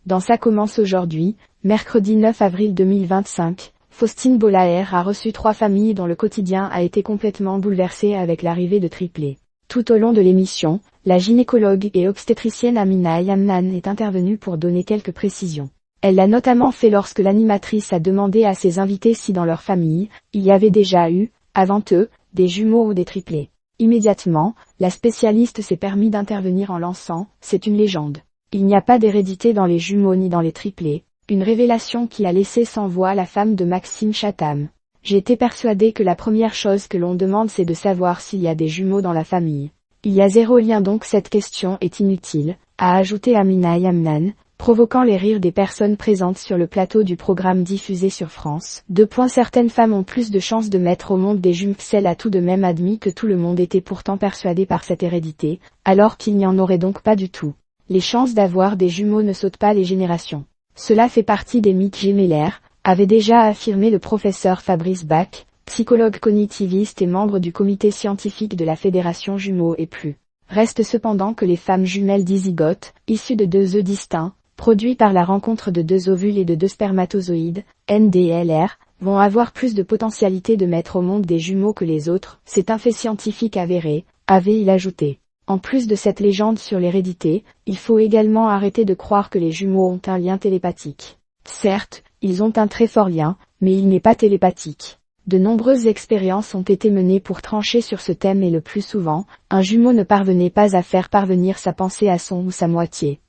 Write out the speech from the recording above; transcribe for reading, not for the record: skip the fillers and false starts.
Dans Ça commence aujourd'hui, mercredi 9 avril 2025, Faustine Bollaert a reçu 3 familles dont le quotidien a été complètement bouleversé avec l'arrivée de triplés. Tout au long de l'émission, la gynécologue et obstétricienne Amina Yamnan est intervenue pour donner quelques précisions. Elle l'a notamment fait lorsque l'animatrice a demandé à ses invités si dans leur famille, il y avait déjà eu, avant eux, des jumeaux ou des triplés. Immédiatement, la spécialiste s'est permis d'intervenir en lançant « C'est une légende. Il n'y a pas d'hérédité dans les jumeaux ni dans les triplés », une révélation qui a laissé sans voix la femme de Maxime Chatham. « J'ai été persuadée que la première chose que l'on demande c'est de savoir s'il y a des jumeaux dans la famille. Il y a 0 lien donc cette question est inutile », a ajouté Amina Yamnan, provoquant les rires des personnes présentes sur le plateau du programme diffusé sur France. Certaines femmes ont plus de chances de mettre au monde des jumeaux. Elle a tout de même admis que tout le monde était pourtant persuadé par cette hérédité, alors qu'il n'y en aurait donc pas du tout. Les chances d'avoir des jumeaux ne sautent pas les générations. Cela fait partie des mythes gémellaires, avait déjà affirmé le professeur Fabrice Bach, psychologue cognitiviste et membre du comité scientifique de la Fédération Jumeaux et plus. Reste cependant que les femmes jumelles dizygotes, issues de 2 œufs distincts, produits par la rencontre de 2 ovules et de 2 spermatozoïdes, NDLR, vont avoir plus de potentialité de mettre au monde des jumeaux que les autres, c'est un fait scientifique avéré, avait-il ajouté. En plus de cette légende sur l'hérédité, il faut également arrêter de croire que les jumeaux ont un lien télépathique. Certes, ils ont un très fort lien, mais il n'est pas télépathique. De nombreuses expériences ont été menées pour trancher sur ce thème et le plus souvent, un jumeau ne parvenait pas à faire parvenir sa pensée à son ou sa moitié.